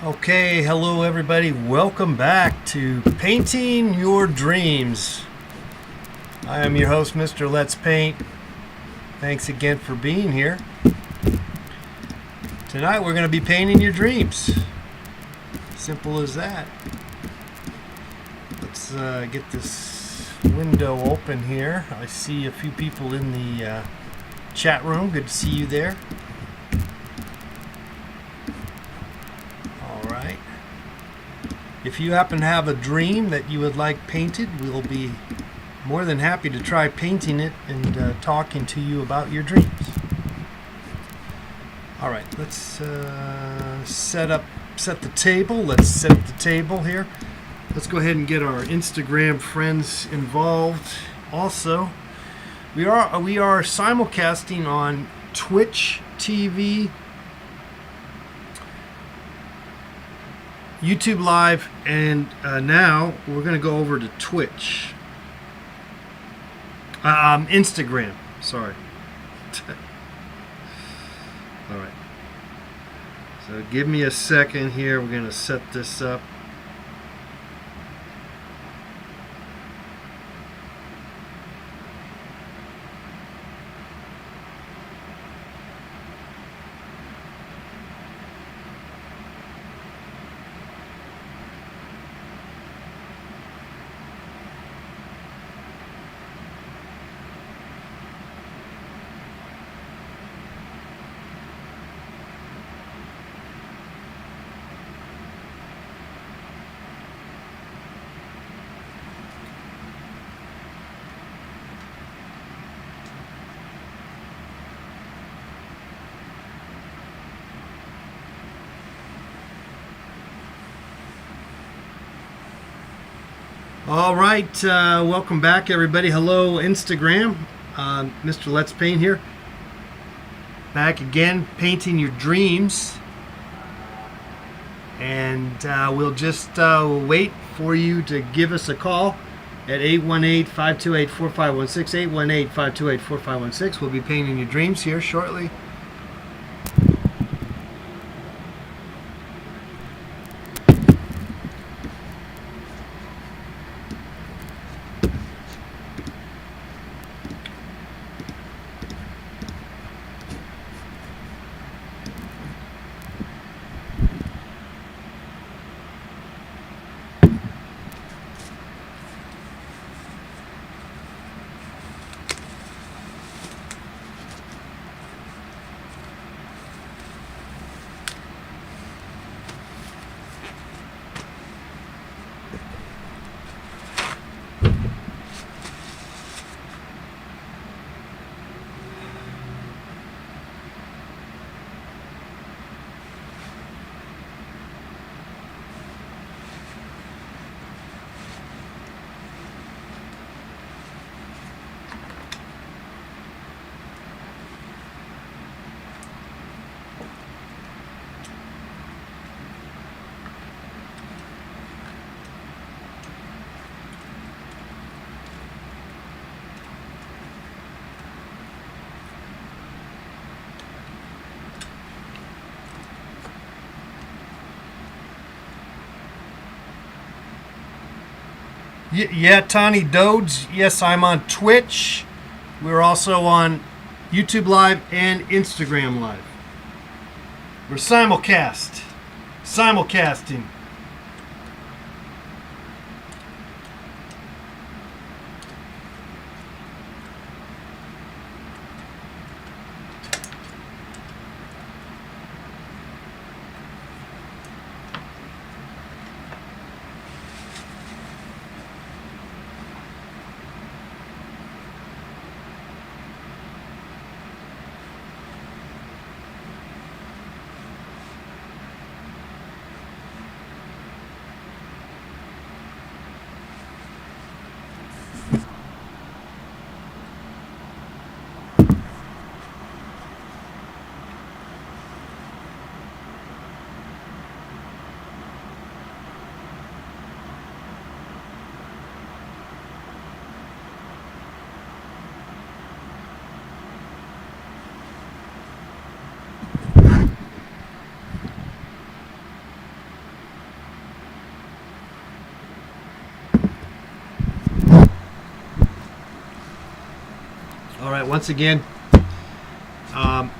Okay, hello everybody. Welcome back to Painting Your Dreams. I am your host, Mr. Let's Paint. Thanks again for being here. Tonight we're going to be painting your dreams. Simple as that. Let's get this window open here. I see a few people in the chat room. Good to see you there. If you happen to have a dream that you would like painted, we'll be more than happy to try painting it and talking to you about your dreams. All right, let's set the table. Let's set up the table here. Let's go ahead and get our Instagram friends involved. Also, we are simulcasting on Twitch TV, YouTube Live, and now we're going to go over to Twitch. Instagram, sorry. All right. So give me a second here. We're going to set this up. All right, welcome back, everybody. Hello, Instagram. Mr. Let's Paint here. Back again, painting your dreams. And we'll just wait for you to give us a call at 818-528-4516, 818-528-4516. We'll be painting your dreams here shortly. Yeah, Tawny Dodes. Yes, I'm on Twitch. We're also on YouTube Live and Instagram Live. We're simulcasting. All right, once again, um,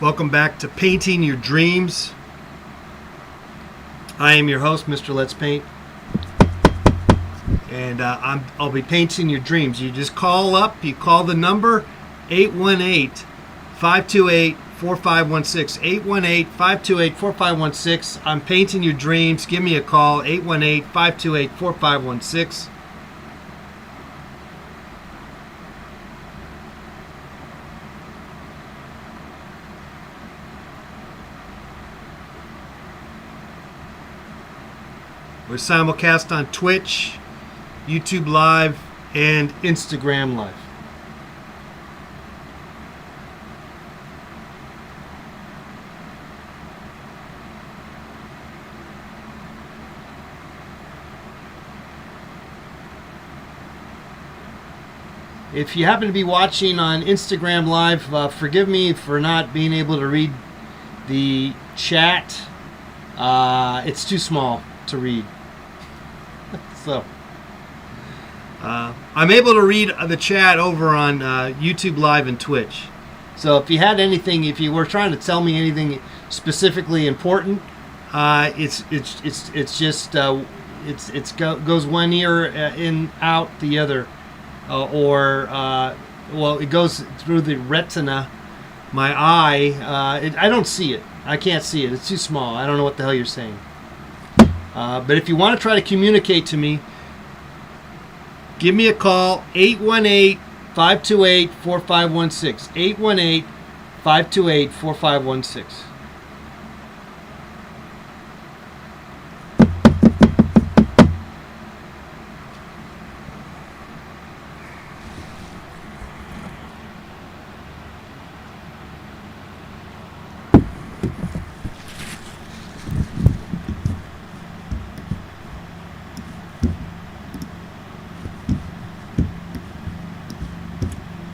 welcome back to Painting Your Dreams. I am your host, Mr. Let's Paint, and I'll be painting your dreams. You just call up, you call the number 818-528-4516, 818-528-4516. I'm painting your dreams. Give me a call, 818-528-4516. We're simulcast on Twitch, YouTube Live, and Instagram Live. If you happen to be watching on Instagram Live, forgive me for not being able to read the chat. It's too small to read. So I'm able to read the chat over on YouTube Live and Twitch. So if you had anything, if you were trying to tell me anything specifically important, it's just goes one ear in out the other, it goes through the retina, my eye. I don't see it. I can't see it. It's too small. I don't know what the hell you're saying. But if you want to try to communicate to me, give me a call, 818-528-4516, 818-528-4516.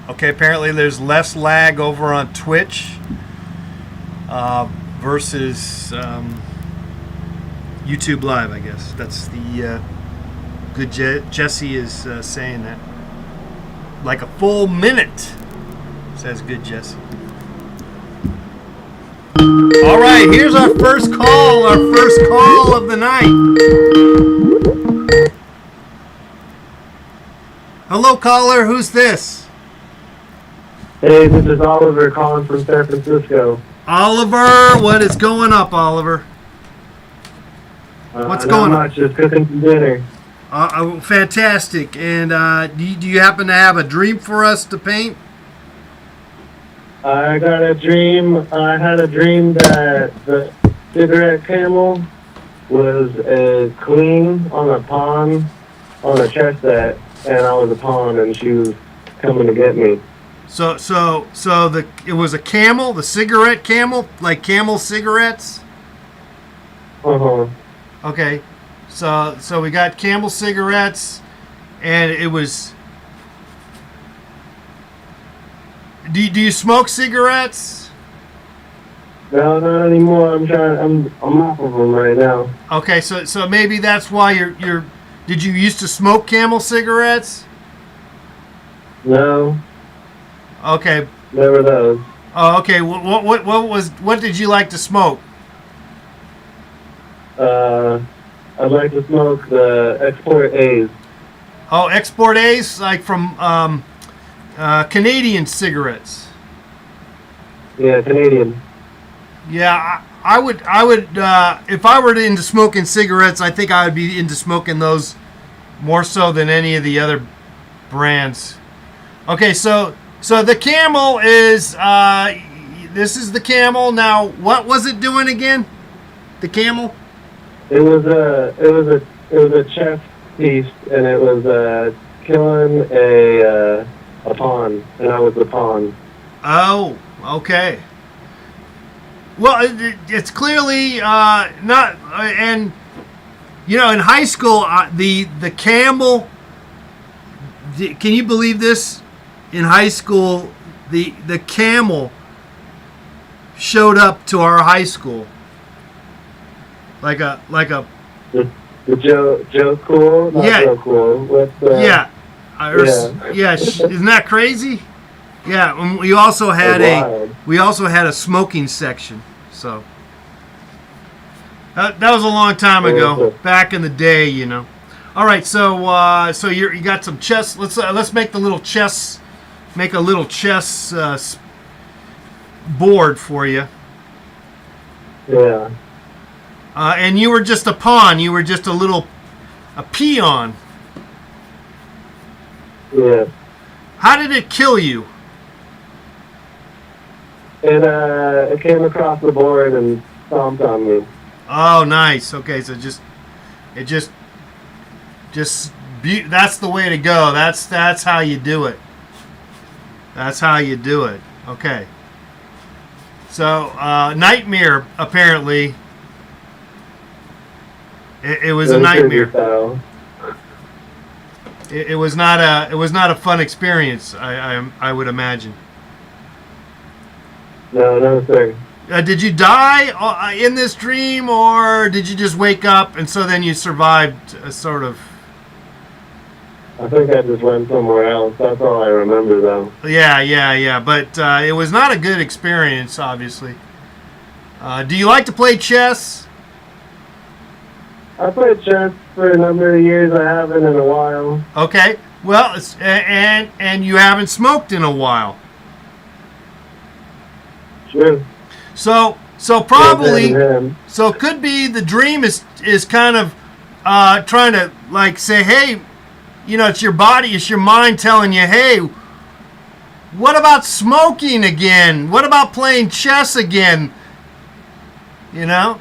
Okay, apparently there's less lag over on Twitch versus YouTube Live, I guess. That's the good Jesse is saying that. Like a full minute, says good Jesse. All right, here's our first call of the night. Hello, caller, who's this? Hey, this is Oliver calling from San Francisco. Oliver, what is going up, Oliver? What's going on? Not much, just cooking some dinner. Fantastic. And do you happen to have a dream for us to paint? I had a dream that the cigarette camel was a queen on a pawn on a chess set, and I was a pawn, and she was coming to get me. So it was a camel, the cigarette camel, like Camel cigarettes. Okay, so we got Camel cigarettes, and it was. Do you smoke cigarettes? No, not anymore. I'm off of them right now. Okay, so maybe that's why you're. Did you used to smoke Camel cigarettes? No. Okay. Never those. Oh, okay. What did you like to smoke? I'd like to smoke the Export A's. Oh, Export A's, like from Canadian cigarettes. Yeah, Canadian. Yeah, I would if I were into smoking cigarettes, I think I would be into smoking those more so than any of the other brands. Okay, so the Camel is this is the Camel. Now, what was it doing again? The Camel? It was a chess piece, and it was killing a pawn, and I was the pawn. Oh, okay. Well, it's clearly not, and you know, in high school, the Camel. Can you believe this? In high school, the Camel showed up to our high school. Like a. The Joe Cool? Not yeah. Joe Cool. Yeah. Yeah. Isn't that crazy? Yeah, and we also had a smoking section. So that was a long time ago, back in the day, you know. All right, so you got some chess. Let's make make a little chess board for you. Yeah. And you were just a pawn. You were just a peon. Yeah. How did it kill you? It came across the board and stomped on me. Oh, nice. Okay, so that's the way to go. That's how you do it. That's how you do it. Okay. So, nightmare, apparently. It was a nightmare. It was not a fun experience, I would imagine. No, sir. Did you die in this dream, or did you just wake up and so then you survived sort of? I think I just went somewhere else. That's all I remember, though. Yeah. But it was not a good experience, obviously. Do you like to play chess? I played chess for a number of years. I haven't in a while. Okay. Well, and you haven't smoked in a while. Sure. So probably, so it could be the dream is kind of trying to like say, hey, you know, it's your body, it's your mind telling you, hey, what about smoking again? What about playing chess again? You know?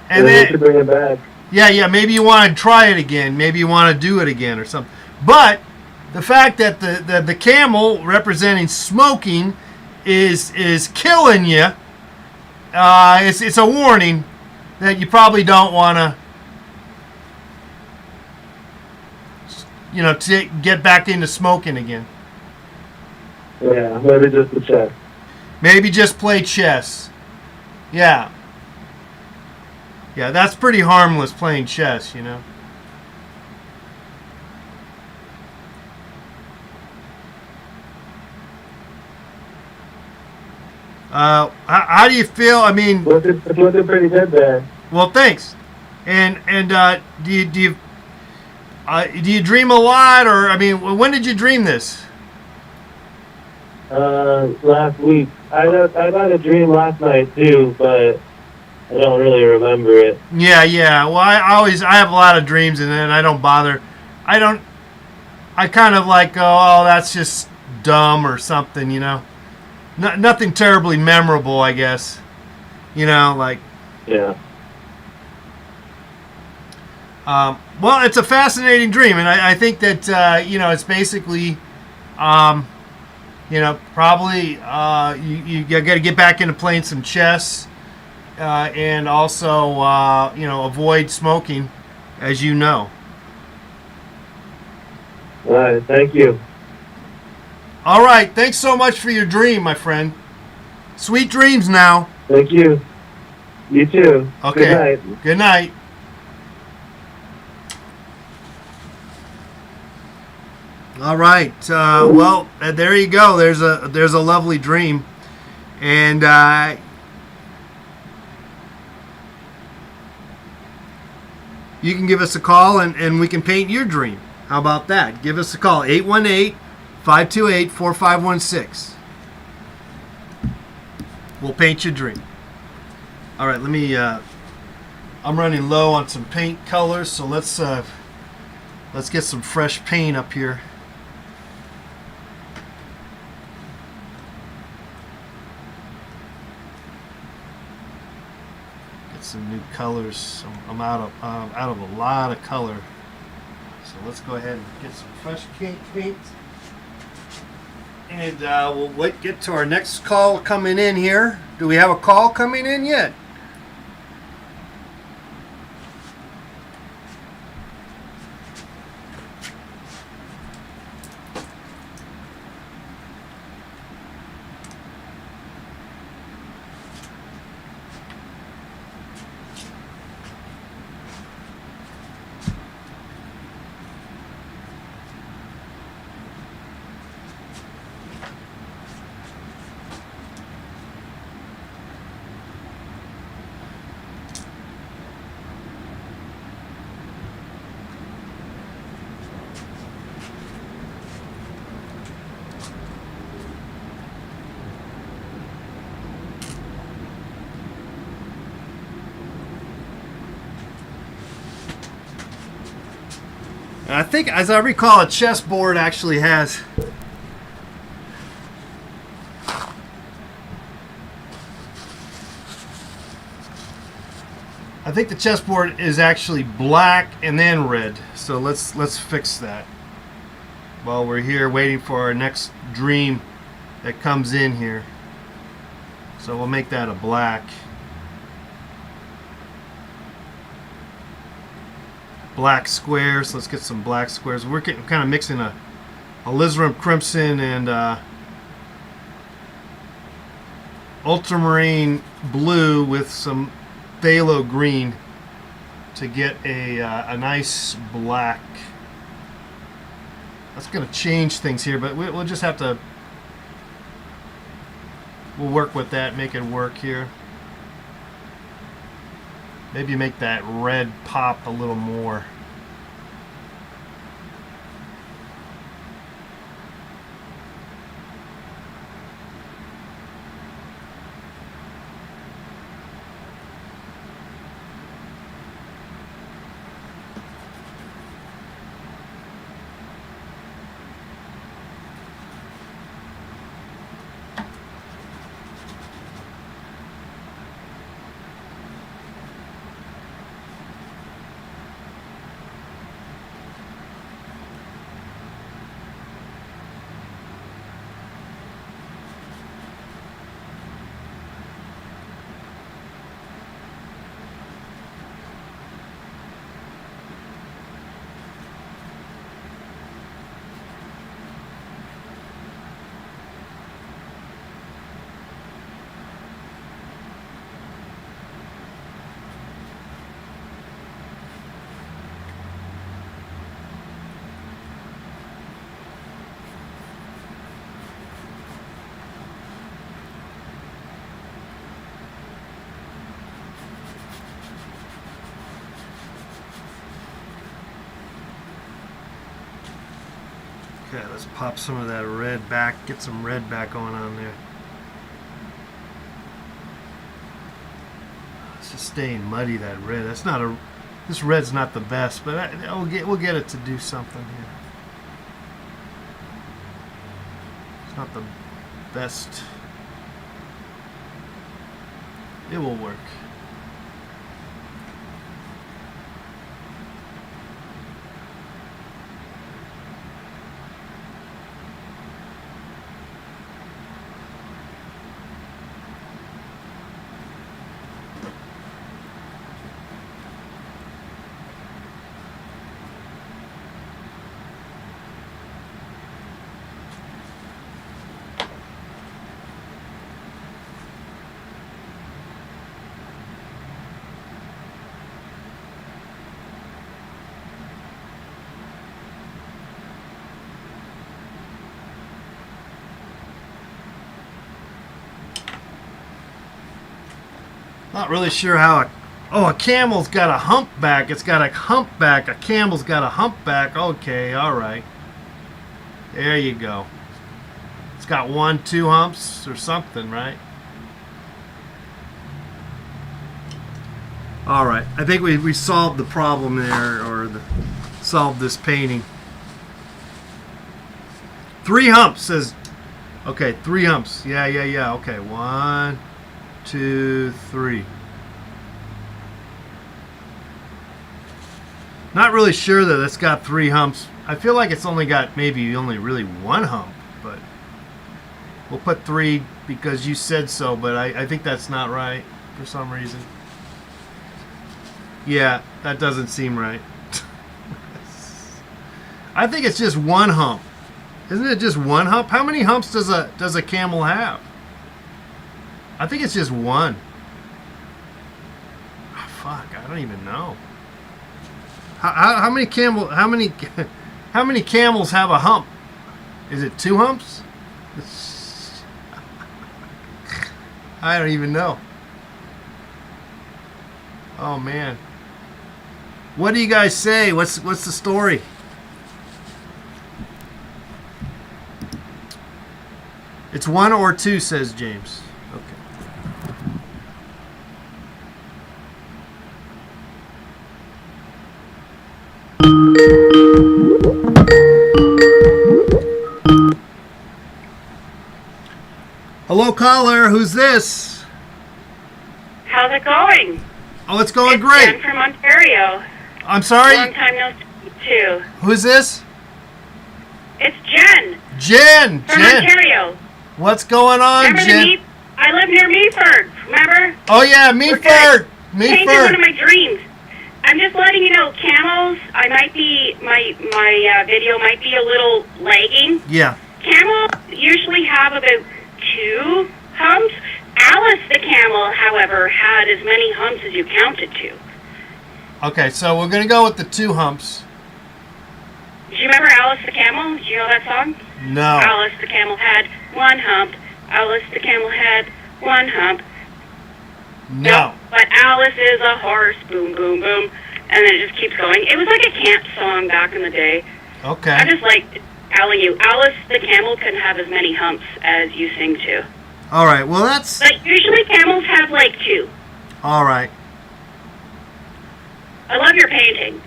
And yeah, then, you should bring it back. Yeah, maybe you want to try it again. Maybe you want to do it again or something. But the fact that the camel representing smoking is killing you, it's a warning that you probably don't want to, you know, to get back into smoking again. Yeah, maybe just the chess. Maybe just play chess. Yeah. Yeah, that's pretty harmless, playing chess, you know. How do you feel? I mean, it's looking pretty good there. Well, thanks. And do you dream a lot, or I mean, when did you dream this? Last week. I had a dream last night too, but I don't really remember it. Yeah. Well, I have a lot of dreams, and then I don't bother. I kind of like go, oh, that's just dumb or something, you know. Nothing terribly memorable, I guess. You know, like. Yeah. Well, it's a fascinating dream, and I think that you know, it's basically, you know, probably you got to get back into playing some chess, and also you know, avoid smoking, as you know. All right, thank you. All right, thanks so much for your dream, my friend. Sweet dreams now. Thank you. You too. Okay. Good night. Good night. All right. Well, there you go. There's a lovely dream, and you can give us a call and we can paint your dream. How about that? Give us a call, 818-528-4516. We'll paint your dream. All right, let me. I'm running low on some paint colors, so let's get some fresh paint up here. Get some new colors. I'm out of a lot of color, so let's go ahead and get some fresh paint. And we'll get to our next call coming in here. Do we have a call coming in yet? And I think, as I recall, a chessboard actually has. I think the chessboard is actually black and then red. So let's fix that. While we're here waiting for our next dream that comes in here. So we'll make that a black. Black squares. Let's get some black squares. We're kind of mixing a alizarin crimson and ultramarine blue with some phthalo green to get a nice black. That's going to change things here, but we'll just have to. We'll work with that, make it work here. Maybe make that red pop a little more. Okay, let's pop some of that red back, get some red back going on there. It's just staying muddy, that red. That's not a, this red's not the best, but we'll get it to do something here. It's not the best. It will work. Not really sure how a camel's got a humpback. It's got a humpback. A camel's got a humpback. Okay, all right. There you go. It's got 1, 2 humps or something, right? All right. I think we solved the problem there, or solved this painting. 3 humps says. Okay, 3 humps. Yeah. Okay, 1, 2, 3. Not really sure that it's got 3 humps. I feel like it's only got maybe really 1 hump, but we'll put 3 because you said so, but I think that's not right for some reason. Yeah, that doesn't seem right. I think it's just 1 hump. Isn't it just 1 hump? How many humps does a camel have? I think it's just 1. Oh, fuck, I don't even know. How many camels have a hump? Is it 2 humps? I don't even know. Oh man. What do you guys say? What's the story? It's 1 or 2, says James. Okay. Hello, caller. Who's this? How's it going? Oh, it's going It's great. Jen from Ontario. I'm sorry. Long time no see too. Who's this? It's Jen Jen. from Jen. Ontario. What's going on, Remember Jen? I live near Meaford. Remember? Oh yeah, We're Meaford. good. Painted one of Meaford. my dreams. I'm just letting you know, camels. I might be my video might be a little lagging. Yeah. Camels usually have about 2 humps. Alice the camel, however, had as many humps as you counted to. Okay, so we're gonna go with the 2 humps. Do you remember Alice the camel? Do you know that song? No. Alice the camel had 1 hump. Alice the camel had 1 hump. No. But Alice is a horse. Boom, boom, boom. And then it just keeps going. It was like a camp song back in the day. Okay. I just like telling you, Alice the camel can have as many humps as you sing to. All right. Well, that's But usually camels have like 2. all right. I love your painting.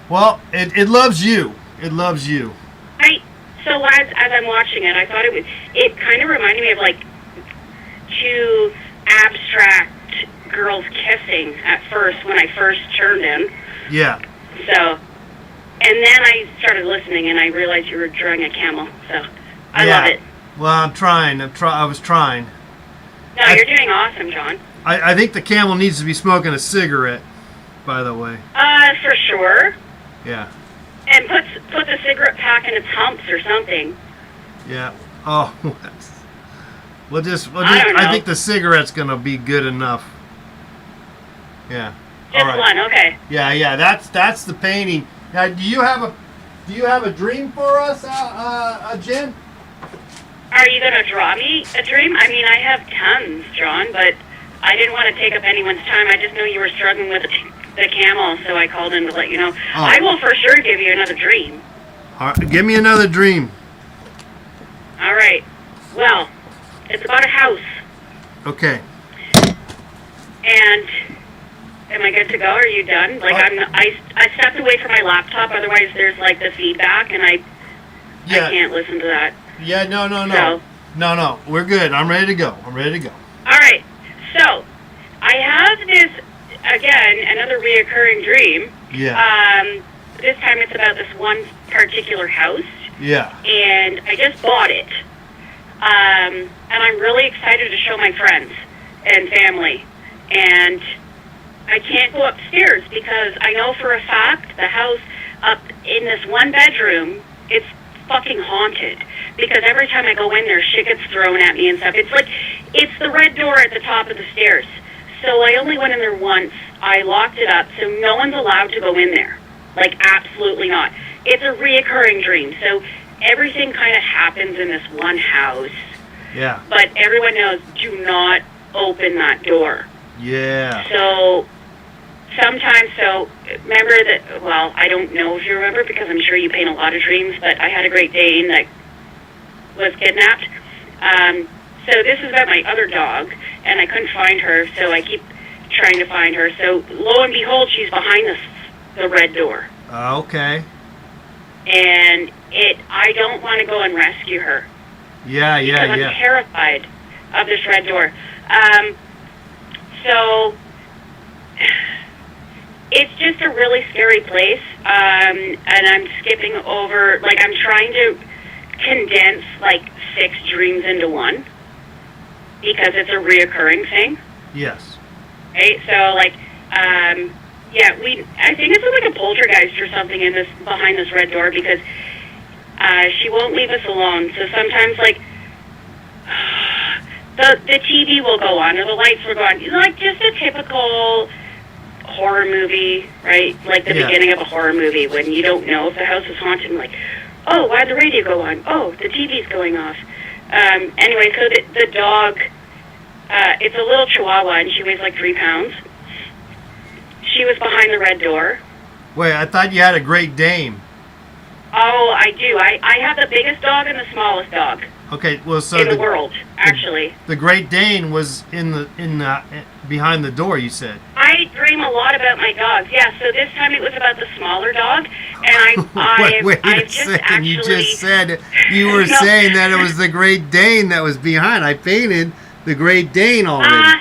Well, it loves you. It loves you. So as I'm watching it, I thought it kind of reminded me of like 2 abstract girls kissing at first when I first turned in. Yeah. So, and then I started listening and I realized you were drawing a camel. So, I Yeah. love it. Well, I'm trying. I was trying. No, you're doing awesome, John. I think the camel needs to be smoking a cigarette. By the way. For sure. Yeah. And put the cigarette pack in its humps or something. Yeah. Oh. We'll just. I don't know. I think the cigarette's gonna be good enough. Yeah. Just All right. one, okay. Yeah. That's the painting. Now, do you have a dream for us, Jen? Are you going to draw me a dream? I mean, I have tons, John, but I didn't want to take up anyone's time. I just know you were struggling with the camel, so I called in to let you know. Oh. I will for sure give you another dream. All right, give me another dream. All right. Well, it's about a house. Okay. And am I good to go? Are you done? Like I stepped away from my laptop. Otherwise, there's like the feedback, and I can't listen to that. Yeah. No. So- No. We're good. I'm ready to go. All right. So I have this again, another reoccurring dream. Yeah. This time it's about this one particular house, Yeah. and I just bought it. And I'm really excited to show my friends and family. And I can't go upstairs because I know for a fact the house up in this one bedroom, it's fucking haunted. Because every time I go in there, shit gets thrown at me and stuff. It's the red door at the top of the stairs. So I only went in there once. I locked it up, so no one's allowed to go in there. Like, absolutely not. It's a reoccurring dream. So everything kind of happens in this one house. Yeah. But everyone knows, do not open that door. Yeah. So sometimes, remember that, well, I don't know if you remember because I'm sure you paint a lot of dreams, but I had a Great Dane that was kidnapped. So this is about my other dog, and I couldn't find her, so I keep trying to find her. So lo and behold, she's behind the red door. Okay. And I don't want to go and rescue her. Yeah. Because I'm terrified of this red door. So it's just a really scary place, and I'm skipping over, like I'm trying to condense like 6 dreams into one because it's a reoccurring thing. Yes. Right? So like, I think it's like a poltergeist or something in this behind this red door because she won't leave us alone. So sometimes like the TV will go on or the lights will go on, like just a typical horror movie, right? Like the beginning of a horror movie when you don't know if the house is haunted. And like, oh, why'd the radio go on? Oh, the TV's going off. Anyway, so the dog, it's a little Chihuahua and she weighs like 3 pounds. She was behind the red door. Wait, I thought you had a Great Dane. Oh, I do. I have the biggest dog and the smallest dog Okay, well, so in the world, actually. The Great Dane was behind the door, you said. I dream a lot about my dogs. Yeah, so this time it was about the smaller dog, and Wait I've a just second. actually. You just said you were No. saying that it was the Great Dane that was behind. I painted the Great Dane already.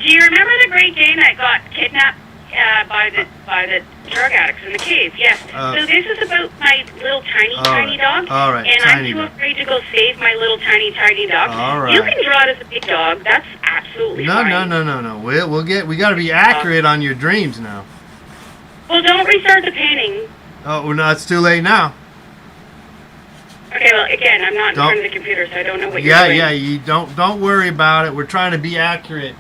Do you remember the Great Dane that got kidnapped by the drug addicts in the cave? Yes. So this is about my little tiny dog. All right, And tiny I'm too dog. afraid to go save my little tiny dog. All right. You can draw it as a big dog. That's absolutely No, fine. no. We got to be accurate on your dreams now. Well, don't restart the painting. Oh, well, no, it's too late now. Okay, well, again, I'm not in Don't- front of the computer, so I don't know what you're Yeah, doing. yeah. You don't worry about it. We're trying to be accurate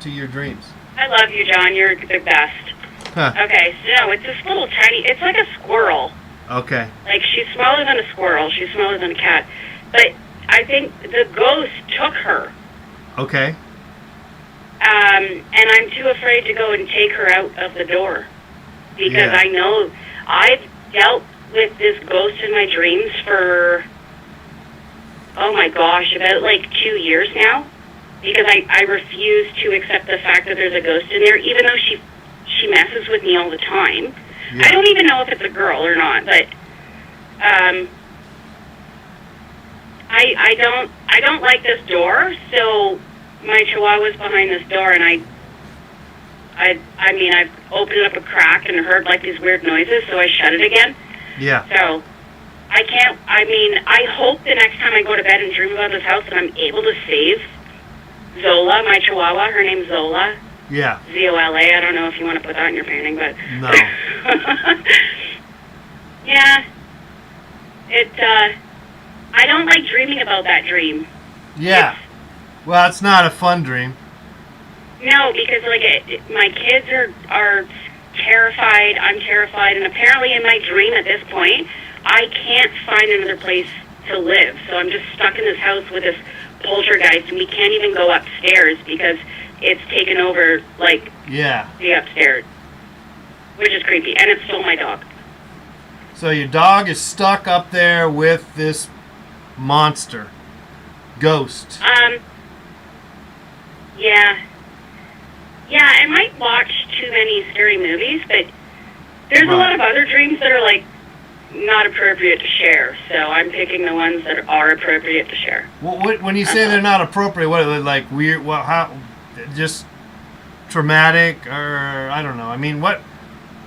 to your dreams. I love you, John. You're the best. Huh. Okay, so no, it's this little tiny, it's like a squirrel. Okay. Like, she's smaller than a squirrel. She's smaller than a cat. But I think the ghost took her. Okay. And I'm too afraid to go and take her out of the door. Because Yeah. I know I've dealt with this ghost in my dreams for, oh my gosh, about like 2 years now. Because I refuse to accept the fact that there's a ghost in there, even though she messes with me all the time. Yeah. I don't even know if it's a girl or not, but I don't like this door. So my Chihuahua's behind this door, and I mean I've opened up a crack and heard like these weird noises, so I shut it again. Yeah. So I can't. I mean, I hope the next time I go to bed and dream about this house that I'm able to save Zola, my Chihuahua. Her name's Zola. Yeah. Zola. I don't know if you want to put that in your painting, but No. yeah. I don't like dreaming about that dream. Yeah. Well, it's not a fun dream. No, because like my kids are terrified. I'm terrified, and apparently in my dream at this point, I can't find another place to live. So I'm just stuck in this house with this poltergeist, and we can't even go upstairs because it's taken over like Yeah. the upstairs, which is creepy, and it stole my dog. So your dog is stuck up there with this monster, ghost. Yeah, I might watch too many scary movies, but there's a lot of other dreams that are like not appropriate to share. So I'm picking the ones that are appropriate to share. What when you say they're not appropriate? What are they, like weird? What? How? Just traumatic, or I don't know. I mean, what?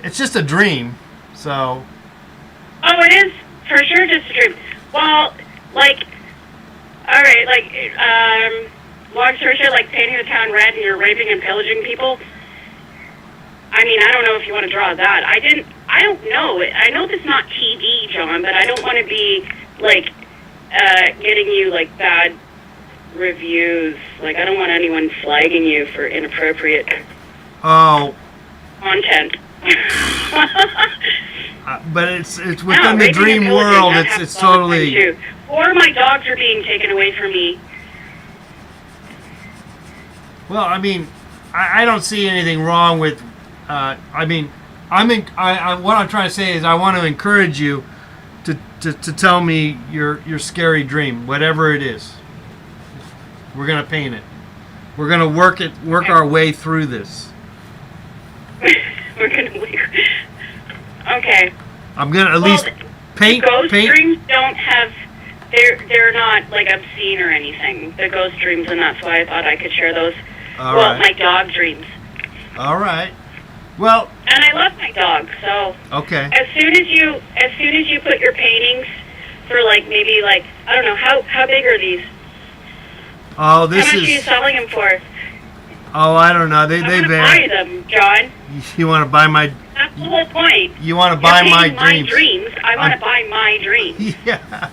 It's just a dream. So Oh, it is for sure just a dream. Well, like, all right, like, long story short, like painting the town red and you're raping and pillaging people. I mean, I don't know if you want to draw that. I don't know. I know this is not TV, John, but I don't want to be, like, getting you, like, bad reviews. Like, I don't want anyone flagging you for inappropriate oh, content. but it's No, within the raping and dream pillaging, world. that It's happens it's all the time, totally. too. Or my dogs are being taken away from me. Well, I mean, I don't see anything wrong with. I mean, what I'm trying to say is I want to encourage you to tell me your scary dream, whatever it is. We're gonna paint it. We're gonna work our way through this. We're gonna wait. Okay. I'm gonna at least paint. Ghost dreams don't have. They're not like obscene or anything. The ghost dreams, and that's why I thought I could share those. All well, right. my dog dreams. All right. Well, And I love my dog, so okay. as soon as you put your paintings for like maybe like I don't know how big are these? Oh, this How much are you is. selling them for? Oh, I don't know. They I want to vary. buy them, John. You want to buy my? That's the whole point. You want to You're buy my painting dreams? I want to I'm- buy my dreams. Yeah.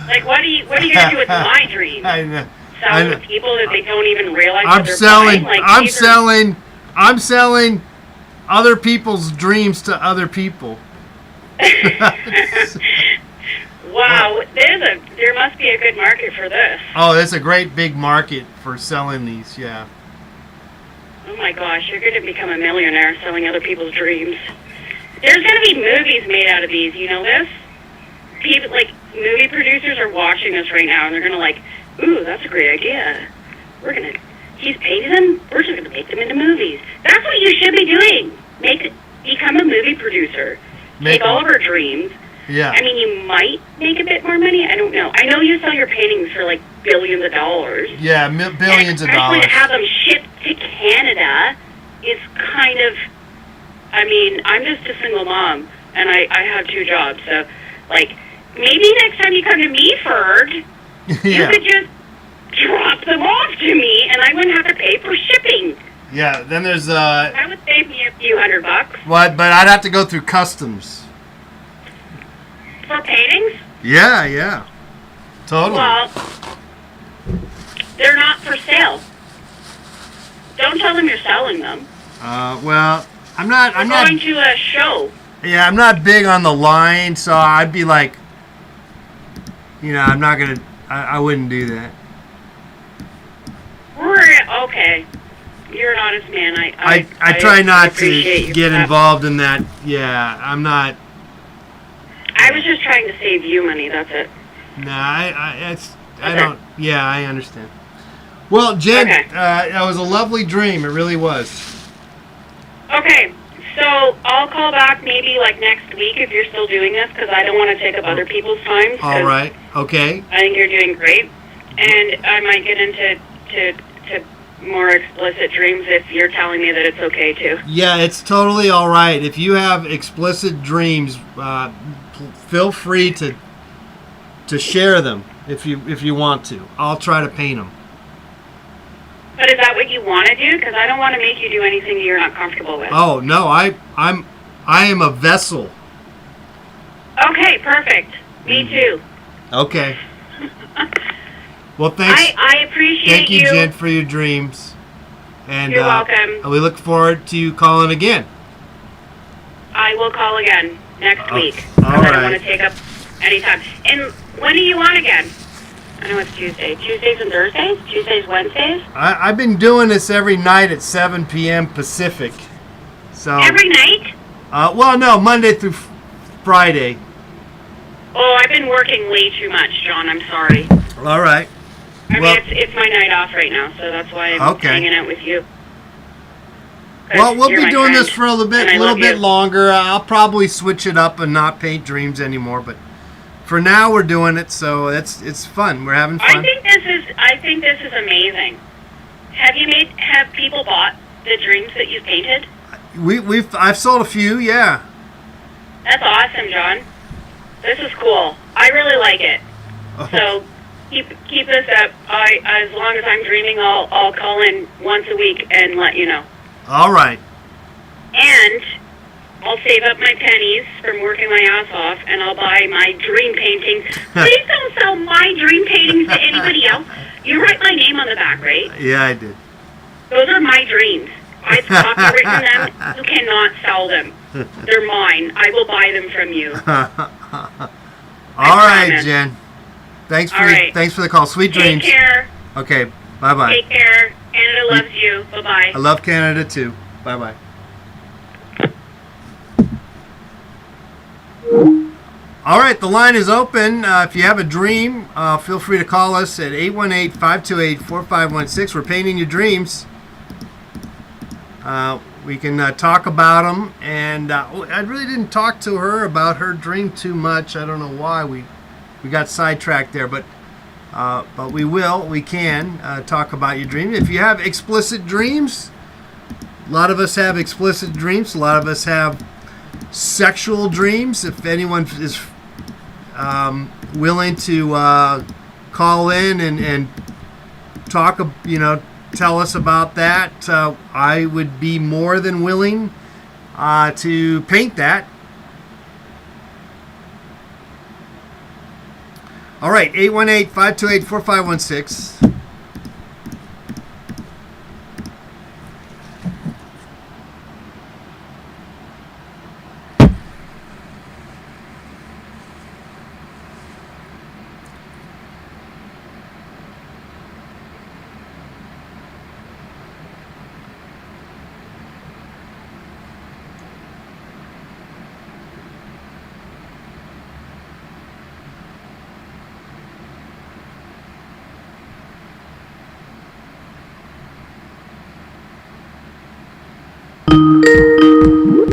Like what are you gonna do with my dreams? I know. Sell I them know. to people that they don't even realize I'm that they're selling. buying? Like, I'm these are- selling. I'm selling other people's dreams to other people. Wow, there must be a good market for this. Oh, there's a great big market for selling these. Yeah. Oh my gosh, you're going to become a millionaire selling other people's dreams. There's going to be movies made out of these. You know this? People like movie producers are watching this right now, and they're going to like, ooh, that's a great idea. We're going to he's painted them. We're just going to make them into movies. That's what you should be doing. Become a movie producer. Take all of our dreams. Yeah. I mean, you might make a bit more money. I don't know. I know you sell your paintings for like billions of dollars. Yeah, billions of Especially dollars. to have them shipped to Canada is kind of. I mean, I'm just a single mom, and I have 2 jobs. So, like, maybe next time you come to Meaford, you could just drop them off to me, and I wouldn't have to pay for shipping. Yeah. Then there's That would save me a few $100 What? But I'd have to go through customs. for paintings. Yeah. Totally. Well, they're not for sale. Don't tell them you're selling them. Well, I'm not. We're going to a show. Yeah, I'm not big on the line, so I'd be like, I'm not gonna. I wouldn't do that. Okay. You're an honest man. I try not to appreciate your get crap. involved in that. Yeah, I'm not. I was just trying to save you money. That's it. Nah, I Okay. don't. Yeah, I understand. Well, Jen, Okay. that was a lovely dream. It really was. Okay. So I'll call back maybe like next week if you're still doing this, because I don't want to take up other people's time. 'Cause All right. Okay. I think you're doing great, and I might get into to more explicit dreams if you're telling me that it's okay too. Yeah, it's totally all right. If you have explicit dreams, feel free to share them if you want to. I'll try to paint them. But is that what you want to do? Because I don't want to make you do anything that you're not comfortable with. Oh no, I am a vessel. Okay, perfect. Me too. Okay. Well, thanks. I appreciate Thank you, Jen, for your dreams. And You're welcome. we look forward to you calling again. I will call again next week. all I don't right. want to take up any time. And when do you want again? I know it's Tuesday. Tuesdays and Thursdays? Tuesdays, Wednesdays? I've been doing this every night at 7 p.m. Pacific. So. Every night? Well, no, Monday through Friday. Oh, I've been working way too much, John. I'm sorry. All right. I Well- mean, it's my night off right now, so that's why I'm Okay. hanging out with you. 'Cause Well, we'll you're be my doing friend, this for a little and I little love bit you. longer. I'll probably switch it up and not paint dreams anymore. But for now, we're doing it, so it's fun. We're having I fun. think this is amazing. Have people bought the dreams that you've painted? I've sold a few. Yeah. That's awesome, John. This is cool. I really like it. Oh. So keep this up. As long as I'm dreaming, I'll call in once a week and let you know. All right. And I'll save up my pennies from working my ass off, and I'll buy my dream paintings. Please don't sell my dream paintings to anybody else. You write my name on the back, right? Yeah, I did. Those are my dreams. I've copywritten them. You cannot sell them. They're mine. I will buy them from you. All right, promise. Jen. Thanks All right. Thanks for the call. Sweet Take dreams. care. Okay. Bye bye. Take care. Canada loves you. Bye-bye. I love Canada too. Bye bye. All right, the line is open. If you have a dream, feel free to call us at 818-528-4516. We're painting your dreams. We can talk about them. And I really didn't talk to her about her dream too much. I don't know why we got sidetracked there, but we will. We can talk about your dream. If you have explicit dreams, a lot of us have explicit dreams. A lot of us have sexual dreams. If anyone is willing to call in and talk, tell us about that, I would be more than willing to paint that. All right, 818-528-4516.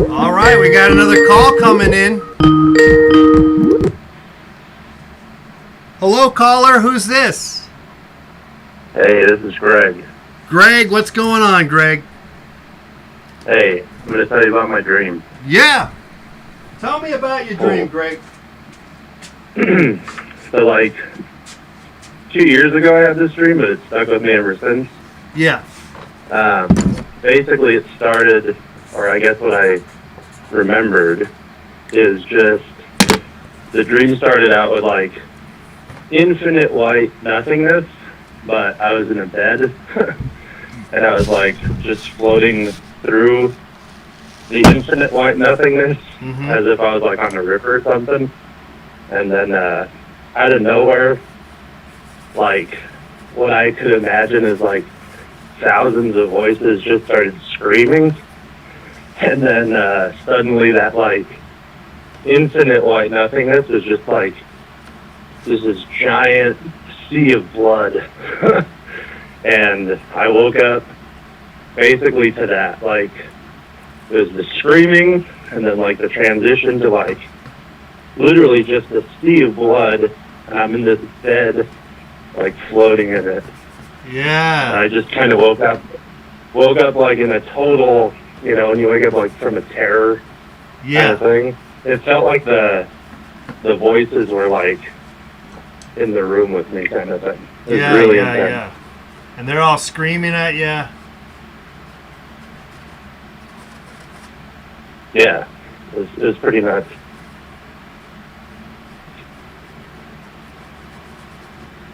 All right, we got another call coming in. Hello, caller. Who's this? Hey, this is Greg. Greg, what's going on, Greg? Hey, I'm going to tell you about my dream. Yeah. Tell me about your dream, Greg. So, like, 2 years ago I had this dream, but it's stuck with me ever since. Yeah. Basically, it started, or I guess what I remembered, is just the dream started out with, like, infinite white nothingness, but I was in a bed, and I was, like, just floating through the infinite white nothingness as if I was, like, on a river or something. And then out of nowhere, like, what I could imagine is, like, thousands of voices just started screaming. And then suddenly that, like, infinite white nothingness was just, like, this giant sea of blood. And I woke up basically to that. Like, it was the screaming and then, like, the transition to, like, literally just a sea of blood. I'm in this bed, like, floating in it. Yeah. And I just kind of woke up like in a total, you know, when you wake up like from a terror kind of thing. It felt like the voices were like in the room with me kind of thing. It was really intense. Yeah. And they're all screaming at you. Yeah, it was pretty nuts.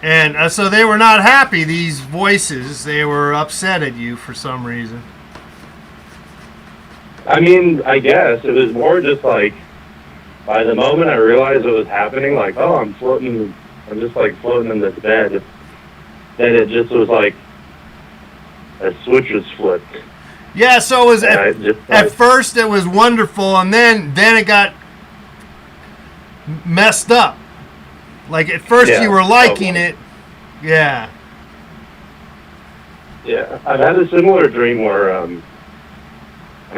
And so they were not happy, these voices. They were upset at you for some reason. I mean, I guess it was more just like, by the moment I realized what was happening, like, oh, I'm just like floating in this bed. Then it just was like a switch was flipped. Yeah, so it was at first it was wonderful, and then it got messed up. Like at first you were liking it. Yeah. Yeah, I've had a similar dream where I'm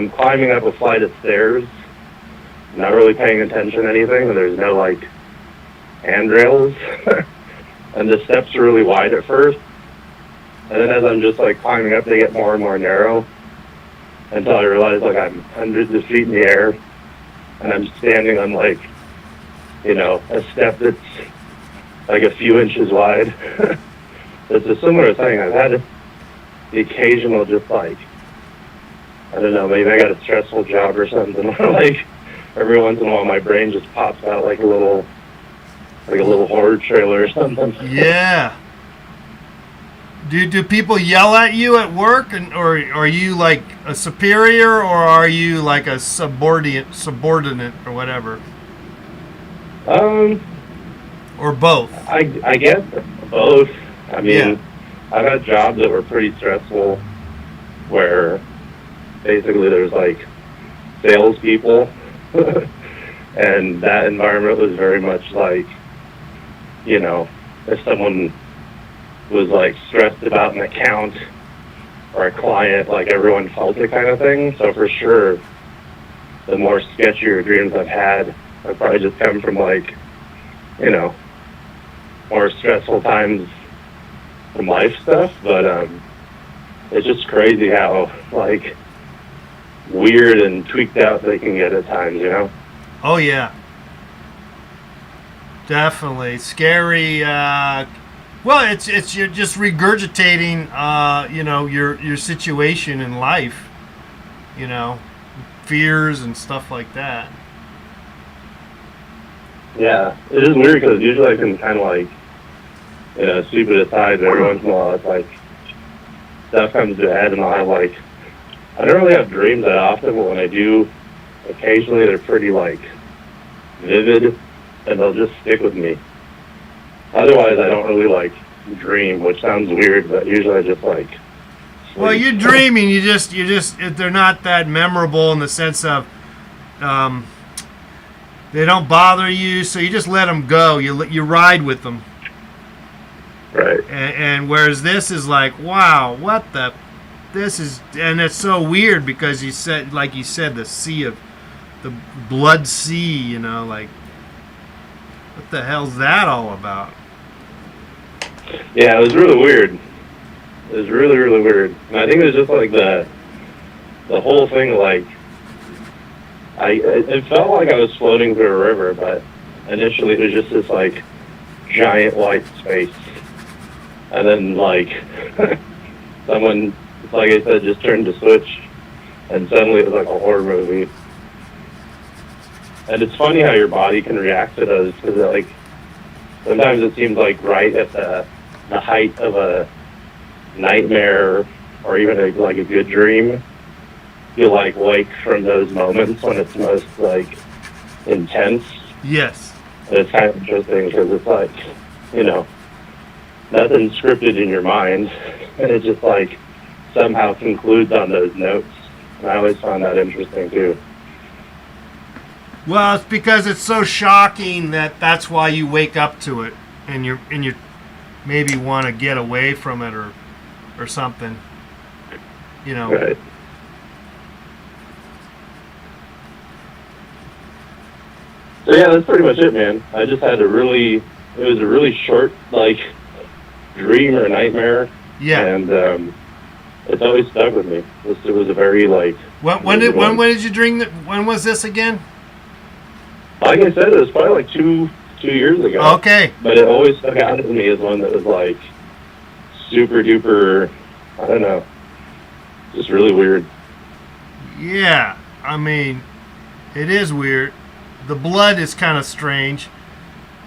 climbing up a flight of stairs, not really paying attention to anything, and there's no like handrails, and the steps are really wide at first, and then as I'm just like climbing up, they get more and more narrow, until I realize like I'm hundreds of feet in the air, and I'm standing on like, you know, a step that's like a few inches wide. It's a similar thing. I've had the occasional just like, I don't know, maybe I got a stressful job or something. Like every once in a while my brain just pops out like a little horror trailer or something. Yeah. Do people yell at you at work, or are you like a superior, or are you like a subordinate or whatever? Or both? I guess both. I mean, I've had jobs that were pretty stressful where basically there's like salespeople and that environment was very much like, you know, if someone was like stressed about an account or a client, like everyone felt it kind of thing. So for sure, the more sketchier dreams I've had have probably just come from like, you know, more stressful times from life stuff. But it's just crazy how like weird and tweaked out they can get at times, you know? Oh yeah. Definitely. Scary. Well, it's you're just regurgitating, you know, your situation in life, you know, fears and stuff like that. Yeah, it is weird because usually I can kind of like, you know, sweep it aside, but every once in a while it's like stuff comes to a head and I'll have like, I don't really have dreams that often, but when I do, occasionally they're pretty like vivid and they'll just stick with me. Otherwise, I don't really like dream, which sounds weird, but usually I just like sleep. Well, you're dreaming. You just they're not that memorable in the sense of they don't bother you, so you just let them go. You ride with them. Right. And whereas this is like, wow, what the, this is, and it's so weird because you said, like you said, the sea of the blood sea, you know, like what the hell's that all about? Yeah, it was really weird. It was really, really weird. And I think it was just like the whole thing, like, it felt like I was floating through a river, but initially it was just this, like, giant white space. And then, like, someone, like I said, just turned the switch, and suddenly it was like a horror movie. And it's funny how your body can react to those, because, like, sometimes it seems like right at the height of a nightmare or even like a good dream, you like wake from those moments when it's most like intense. Yes. And it's kind of interesting because it's like, you know, nothing scripted in your mind, and it just like somehow concludes on those notes. And I always found that interesting too. Well, it's because it's so shocking that that's why you wake up to it, and you maybe want to get away from it or something, you know. Right. So yeah, that's pretty much it, man. I just had it was a really short, like, dream or nightmare. Yeah. And it's always stuck with me. It was a very, like... When did you dream that? When was this again? Like I said, it was probably like two years ago. Okay. But it always stuck out to me as one that was, like, super duper, I don't know, just really weird. Yeah. I mean, it is weird. The blood is kind of strange.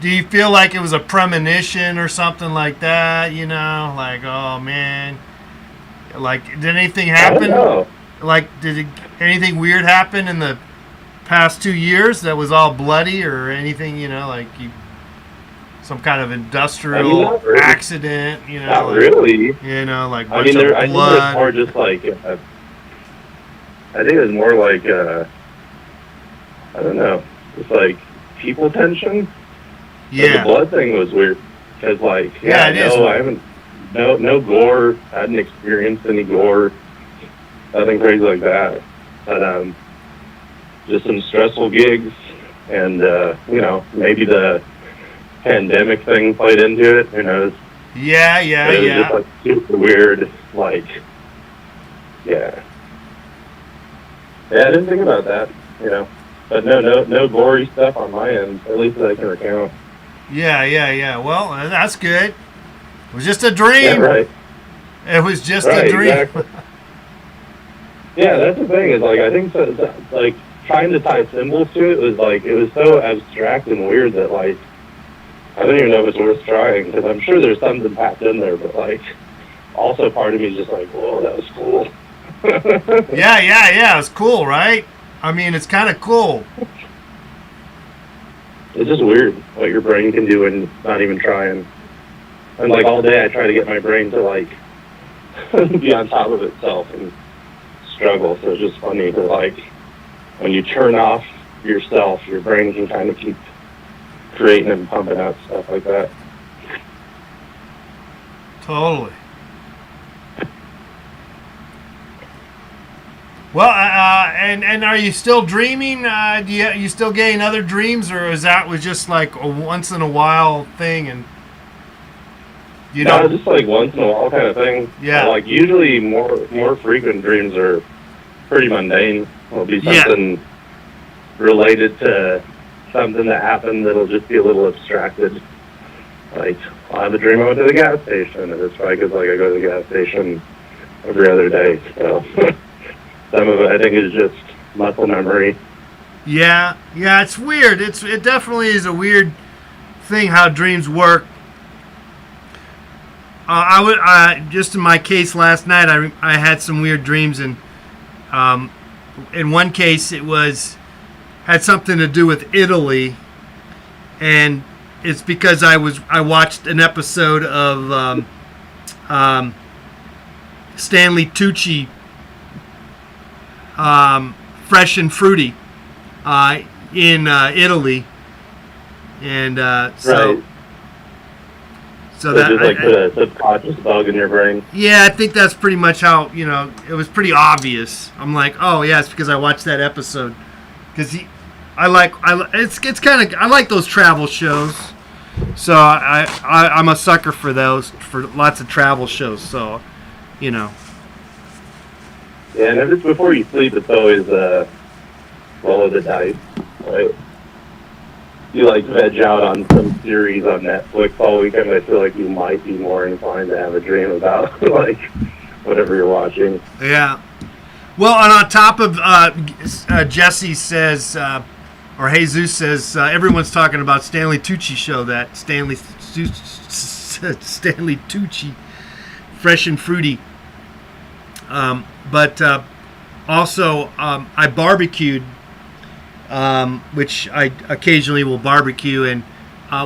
Do you feel like it was a premonition or something like that? You know, like, oh man, like did anything happen? I don't know. Like, anything weird happen in the past 2 years that was all bloody or anything? You know, like some kind of industrial not really. accident. You know, Not like, really. You know, like I bunch mean, of I think it blood. was more just like, I think it was more like, I don't know, it's like people tension. But Yeah. the blood thing was weird because, like, Yeah, it is no, weird. I haven't, no gore. I hadn't experienced any gore, nothing crazy like that. But just some stressful gigs, and you know, maybe the pandemic thing played into it. Who knows? Yeah. But it was just like super weird. Like, yeah. I didn't think about that. You know, but no gory stuff on my end. At least that I can recount. Yeah. Well, that's good. It was just a dream. Yeah, right. It was just Right, a dream. exactly. Yeah, that's the thing. Is like I think like trying to tie symbols to it was like it was so abstract and weird that like I don't even know if it's worth trying because I'm sure there's something packed in there. But like also part of me is just like, whoa, that was cool. Yeah. It's cool, right? I mean, it's kind of cool. It's just weird what your brain can do and not even trying. And like all day I try to get my brain to like be on top of itself and struggle. So it's just funny to like when you turn off yourself, your brain can kind of keep creating and pumping out stuff like that. Totally. Well, and are you still dreaming? Do you still getting other dreams, or is that was just like a once in a while thing? And you No, know, just like once in a while kind of thing. Yeah. Like usually more frequent dreams are pretty mundane. It'll be Yeah. something related to something that happened that'll just be a little abstracted. Like, I have a dream I went to the gas station, and it's probably because like I go to the gas station every other day. So some of it I think is just muscle memory. yeah, it's weird. It definitely is a weird thing how dreams work. I would just in my case last night, I had some weird dreams, and in one case it had something to do with Italy, and it's because I watched an episode of Stanley Tucci, Fresh and Fruity, in Italy, and so. Right. So So that just like put a subconscious bug in your brain. yeah, I think that's pretty much how, it was pretty obvious. I'm like, oh yeah, it's because I watched that episode because I like those travel shows. So I'm a sucker for those, for lots of travel shows. So, you know. Yeah, and if it's before you sleep, it's always roll of the dice. Right? You like veg out on some series on Netflix all weekend. I feel like you might be more inclined to have a dream about like whatever you're watching. Yeah. Well, and on top of Jesse says, or Jesus says, everyone's talking about Stanley Tucci show. That Stanley Tucci, fresh and fruity. But also, I barbecued, which I occasionally will barbecue. And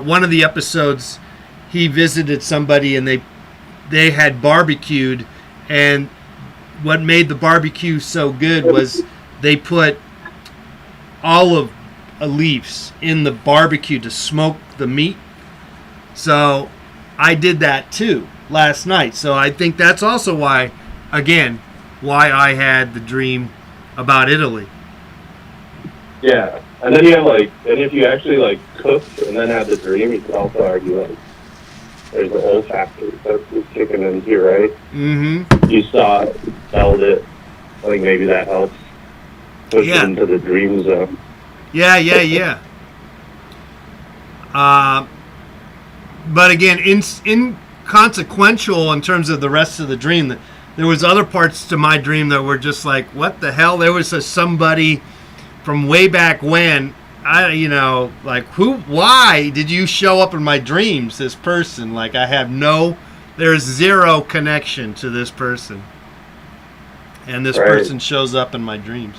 one of the episodes, he visited somebody and they had barbecued, and what made the barbecue so good was they put olive leaves in the barbecue to smoke the meat. So I did that too last night. So I think that's also why I had the dream about Italy. Yeah, and then you have and if you actually cooked and then had the dream, you could also argue there's the olfactory that's kicking in here, right? Mm-hmm. You saw it, smelled it. I think maybe that helps push it into the dream zone. Yeah. But again, inconsequential in terms of the rest of the dream. There was other parts to my dream that were just like, what the hell? There was somebody from way back when. Why did you show up in my dreams, this person? There's zero connection to this person. And this person shows up in my dreams.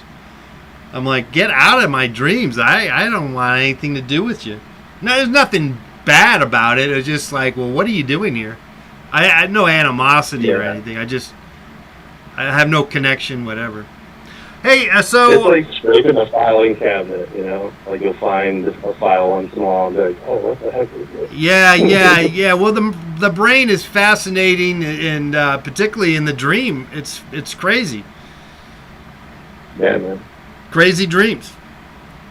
I'm like, get out of my dreams. I don't want anything to do with you. No, there's nothing bad about it. It's just like, well, what are you doing here? I had no animosity or anything. I have no connection, whatever. Hey, so... It's like scraping a filing cabinet, Like you'll find a file once in a while and be like, oh, what the heck is this? Yeah. Well, the brain is fascinating, and particularly in the dream, it's crazy. Yeah, man. Crazy dreams.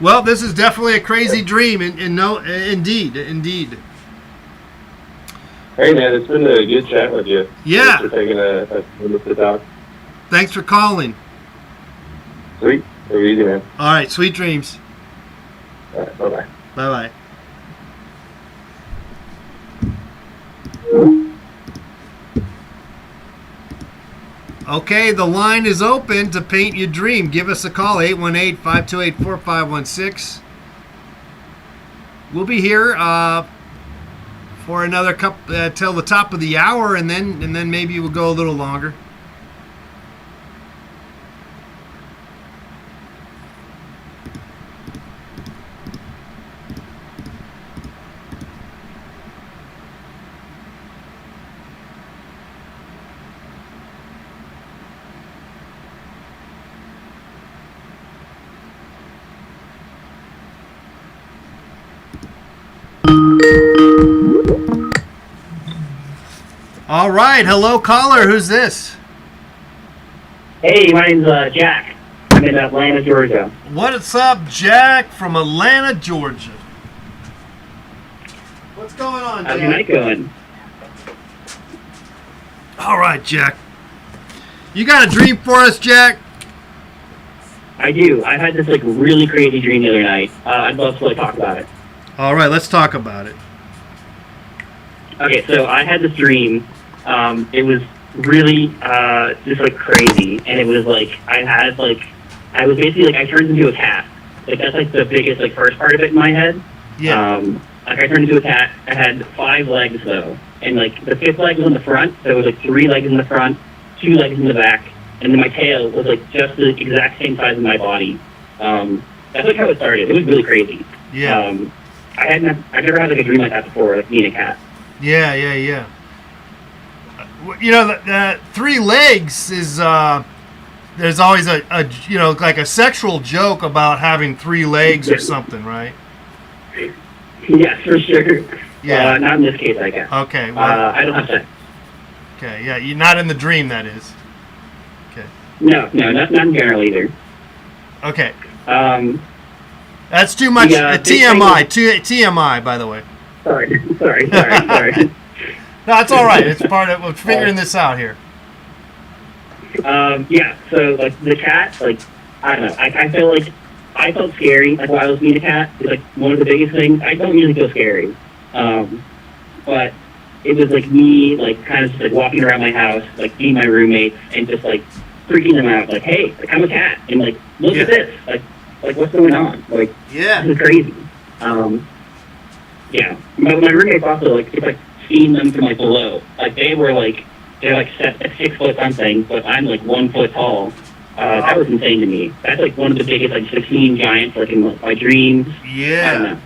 Well, this is definitely a crazy dream, and no, indeed. Hey, man, it's been a good chat with you. Yeah. Thanks for taking a minute to talk. Thanks for calling. Sweet. Take it easy, man. All right, sweet dreams. All right, bye-bye. Bye-bye. Okay, the line is open to paint your dream. Give us a call, 818-528-4516. We'll be here for another till the top of the hour, and then maybe we'll go a little longer. All right, hello caller, who's this? Hey, my name's Jack. I'm in Atlanta, Georgia. What's up, Jack from Atlanta, Georgia? What's going on, Jack? How's your night going? All right, Jack. You got a dream for us, Jack? I do. I had this really crazy dream the other night. I'd love to talk about it. All right, let's talk about it. Okay, so I had this dream. It was really just crazy, and it was I was basically I turned into a cat. That's the biggest first part of it in my head. Yeah. I turned into a cat. I had 5 legs though, and the 5th leg was on the front. So it was 3 legs in the front, 2 legs in the back, and then my tail was just the exact same size as my body. That's how it started. It was really crazy. Yeah. I've never had a dream like that before, being a cat. Yeah. The 3 legs is there's always a a sexual joke about having 3 legs or something, right? Yes, for sure. Yeah. Not in this case, I guess. Okay. Well, I don't have sex. Okay. Yeah. You're not in the dream, that is. Okay. No, not in general either. Okay. That's too much. Yeah, TMI. TMI, by the way. Sorry. No, it's all right. It's part of we're figuring this out here. Yeah, so, like, the cat, like, I don't know, I feel like I felt scary, like, while I was being a cat. It's, like, one of the biggest things. I don't usually feel scary. But it was, like, me, like, kind of just, like, walking around my house, like, being my roommates, and just, like, freaking them out. Like, hey, like, I'm a cat. And, like, look at this. Like, what's going on? Like, Yeah. this is crazy. Yeah. My roommates also, like, it's, like, seeing them from, like, below. Like, they're, like, set at 6 foot something, but I'm, like, 1 foot tall. That was insane to me. That's, like, one of the biggest, like, 16 giants, like, in my dreams. I don't Yeah. know.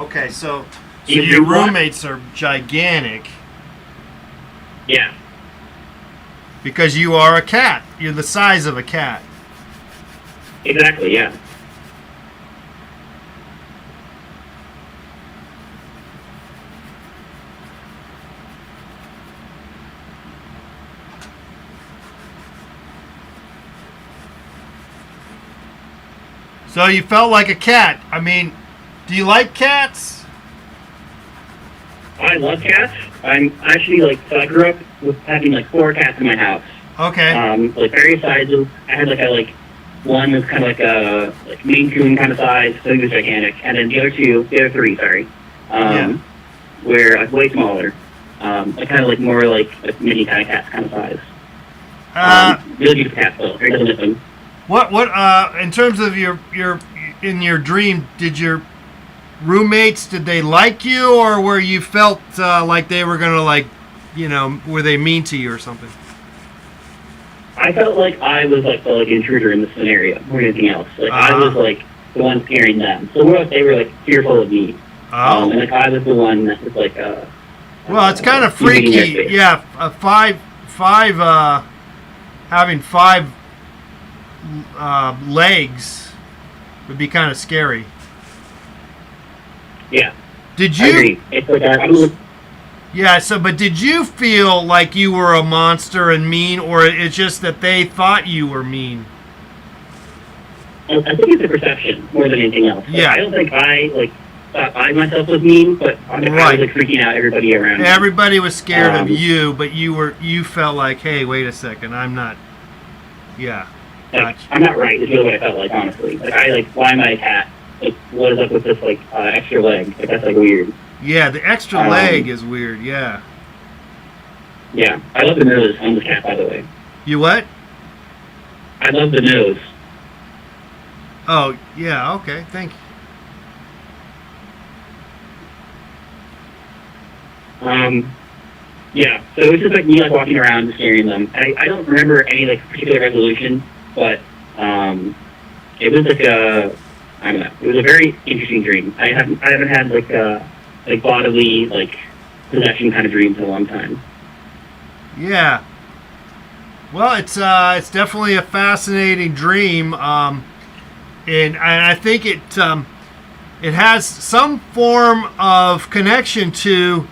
Okay, so You your do what? roommates are gigantic Yeah. because you are a cat. You're the size of a cat. Exactly, yeah. So you felt like a cat. I mean, do you like cats? I love cats. I'm actually, like, so I grew up with having, like, 4 cats in my house. Okay. Like, various sizes. I had, like, one was kind of like a, like, Maine Coon kind of size, so he was gigantic. And then the other 3, sorry, Yeah. were, like, way smaller. Like, kind of, like, more, like mini kind of cats kind of size. Really beautiful cats, though. Very good looking. What in terms of your in your dream, did your roommates, did they like you, or were you felt like they were gonna, like, you know, were they mean to you or something? I felt like I was, like, the, like, intruder in the scenario more than anything else. Like, I was, like, the one scaring them. So more like they were, like, fearful of me. Oh. And, like, I was the one that was, like, Well, it's kind of leading their freaky. space. Yeah, having 5 legs would be kind of scary. Yeah, Did I you? agree. It's like, I was, Yeah. So, but did you feel like you were a monster and mean, or it's just that they thought you were mean? I think it's a perception more than anything else. Like, Yeah. I don't think I, like, thought I myself was mean, but I was, Right. like, freaking out everybody around me. Everybody was scared of Um, you, but you felt like, hey, wait a second, I'm not. Yeah. Like, Gotcha. I'm not right, is really what I felt like, honestly. Like, why am I a cat? Like, what is up with this, like, extra leg? Like, that's, like, weird. Yeah, the extra leg is weird. Yeah. Yeah, I love the nose on the cat, by the way. You what? I love the nose. Oh, yeah. Okay. Thank you. Yeah, so it was just like me, like, walking around and scaring them. I don't remember any, like, particular resolution, but it was like I don't know, it was a very interesting dream. I haven't had like bodily, like, possession kind of dreams in a long time. Yeah. Well, it's definitely a fascinating dream, and I think it has some form of connection to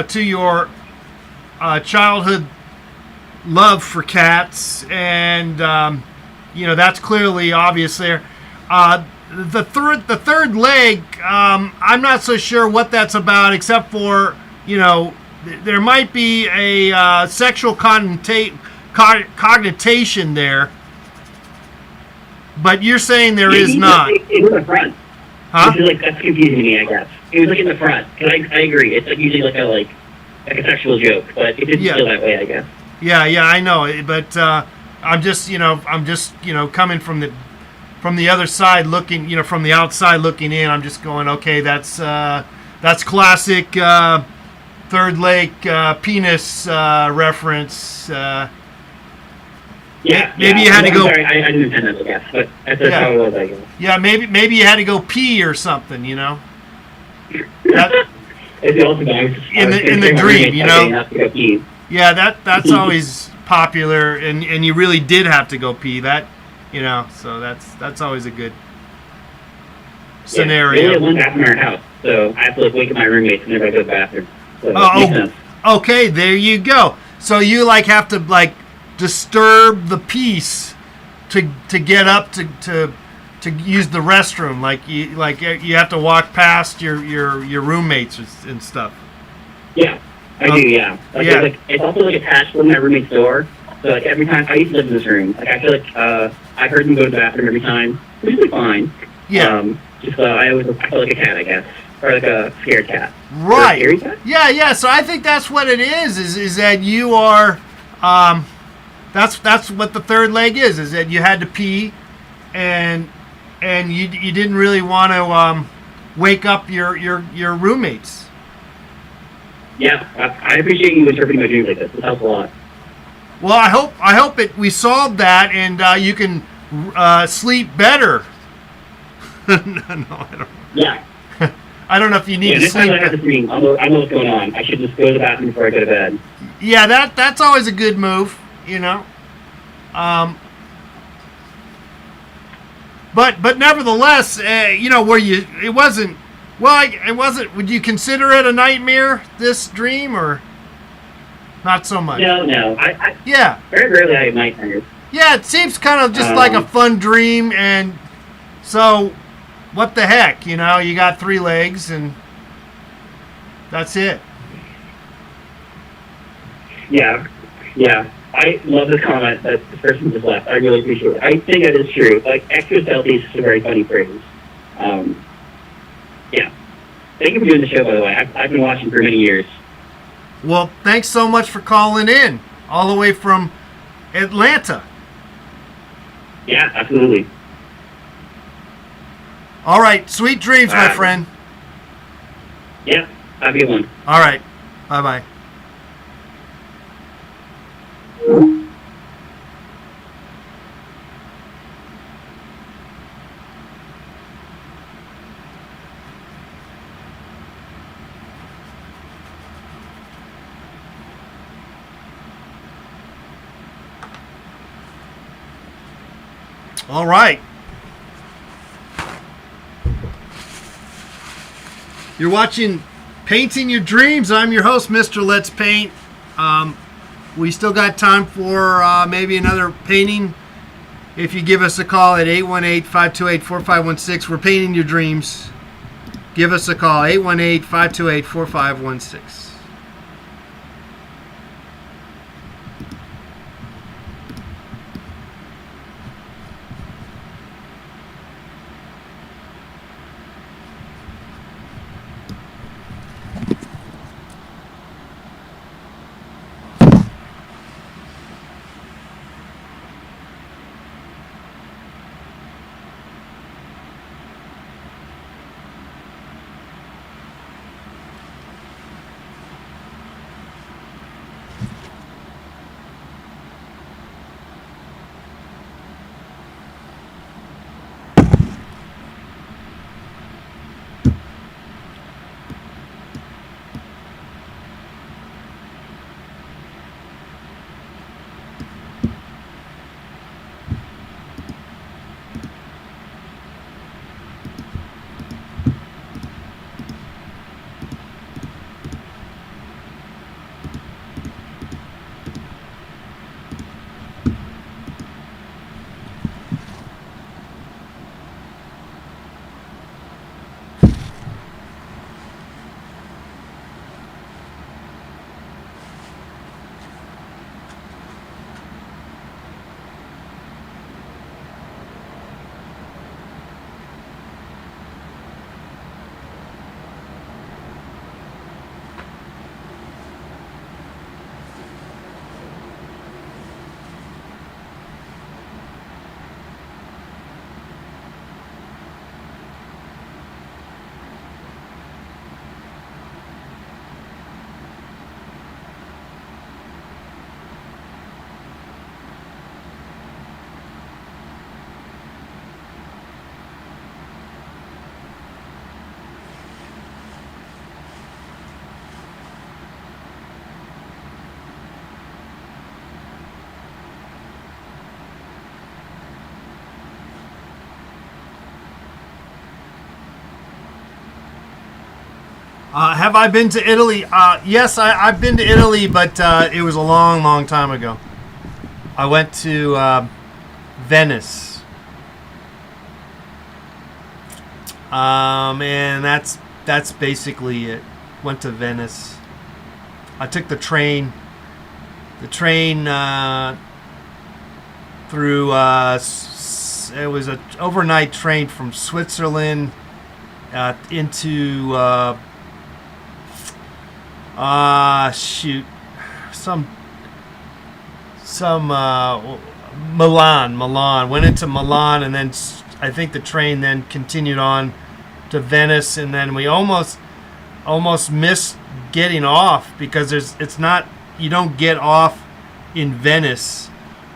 to your childhood love for cats, and that's clearly obvious there. The third leg, I'm not so sure what that's about, except for, there might be a sexual connotation there, but you're saying there is not. It was in the front. Huh? Which is, like, that's confusing to me, I guess. It was, like, in the front. Cause I agree. It's, like, usually like a sexual joke, but it didn't feel that way, I guess. Yeah, I know, but I'm just coming from the other side, looking, from the outside looking in. I'm just going, okay, that's classic third leg penis reference. Maybe you had to go. I'm sorry, I didn't intend that, I guess, but that's how it was, I guess. Yeah, maybe you had to go pee or something, That, It's the ultimate. in the dream, Yeah, that's always popular, and you really did have to go pee. That, so that's always a good scenario. We only have one bathroom in our house, so I have to, like, wake up my roommates whenever I go to the bathroom. So it makes sense. Okay, there you go. So you, like, have to, like, disturb the peace to get up to use the restroom, like you have to walk past your roommates and stuff. Yeah, I do. Yeah, like, Yeah. it's also like attached to my roommate's door. So like every time I used to live in this room, like I feel like I heard them go to the bathroom every time, which is fine. Yeah. Just I felt like a cat, I guess, or like a scared cat. Or a Right. scary cat? Yeah. So I think that's what it is that you are. That's what the third leg is that you had to pee, and you didn't really want to wake up your roommates. Yeah, I appreciate you interpreting my dreams like this. It helps a lot. Well, I hope we solved that and you can sleep better. No, I don't. Yeah. I don't know if you need Yeah, to next time sleep. I have this dream, I know what's going on. I should just go to the bathroom before I go to bed. Yeah, that's always a good move, you know. But nevertheless, it wasn't. Well, it wasn't. Would you consider it a nightmare? This dream, or not so much? No. I Yeah, very rarely I have nightmares. yeah. It seems kind of just like a fun dream, and so what the heck, you know? You got 3 legs, and that's it. Yeah. I love the comment that this person just left. I really appreciate it. I think that is true. Like, extra stealthy is just a very funny phrase. Yeah. Thank you for doing the show, by the way. I've been watching for many years. Well, thanks so much for calling in, all the way from Atlanta. Yeah, absolutely. All right, sweet dreams, my friend. Yeah, have a good one. All right, bye-bye. All right. You're watching Painting Your Dreams. I'm your host, Mr. Let's Paint. We still got time for maybe another painting. If you give us a call at 818-528-4516, we're painting your dreams. Give us a call, 818-528-4516. Have I been to Italy? Yes, I've been to Italy, but it was a long, long time ago. I went to Venice. And that's basically it. Went to Venice. I took the train. The train through. It was an overnight train from Switzerland into. Shoot, some Milan. Went into Milan, and then I think the train then continued on to Venice, and then we almost missed getting off because you don't get off in Venice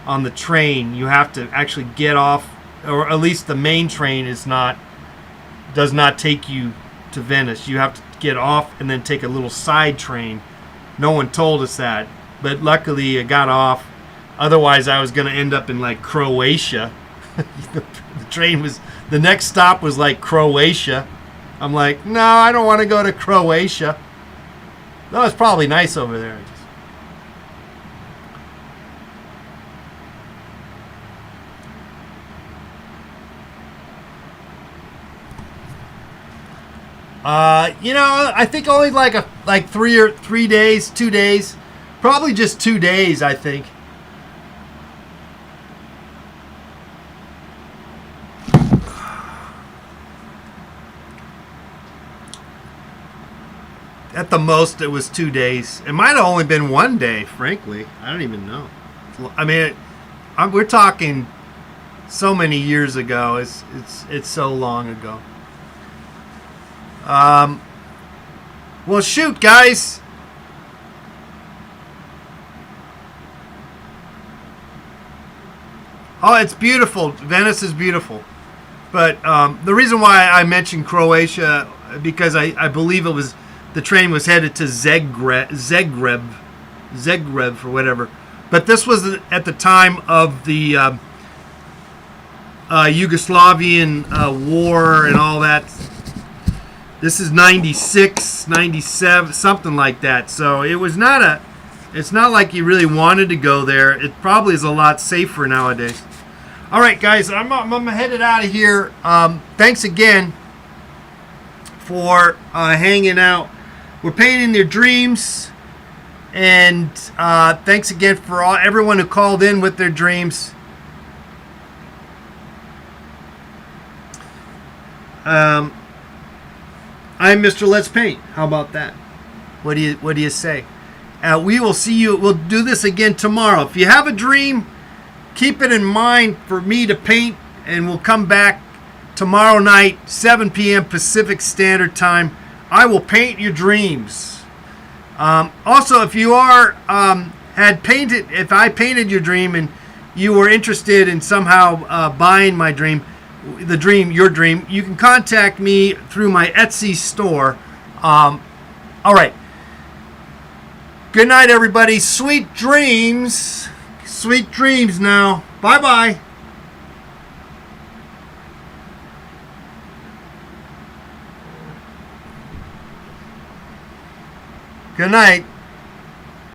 on the train. You have to actually get off, or at least the main train does not take you to Venice. You have to get off and then take a little side train. No one told us that, but luckily I got off. Otherwise, I was going to end up in like Croatia. The next stop was like Croatia. I'm like, no, I don't want to go to Croatia. No, it's probably nice over there. I think only like 3 days, 2 days, probably just 2 days. I think. At the most, it was 2 days. It might have only been 1 day, frankly. I don't even know. I mean, we're talking so many years ago. It's so long ago. Well, shoot, guys. Oh, it's beautiful. Venice is beautiful. But the reason why I mentioned Croatia, because I believe the train was headed to Zagreb or whatever. But this was at the time of the Yugoslavian war and all that. This is 96, 97, something like that. So it's not like you really wanted to go there. It probably is a lot safer nowadays. All right, guys, I'm headed out of here. Thanks again for hanging out. We're painting their dreams, and thanks again for everyone who called in with their dreams. I'm Mr. Let's Paint. How about that? What do you say? We will see you. We'll do this again tomorrow. If you have a dream, keep it in mind for me to paint, and we'll come back tomorrow night, 7 p.m. Pacific Standard Time. I will paint your dreams. Also, if you if I painted your dream and you were interested in somehow buying my dream, your dream, you can contact me through my Etsy store. All right. Good night, everybody. Sweet dreams. Sweet dreams now. Bye-bye. Good night.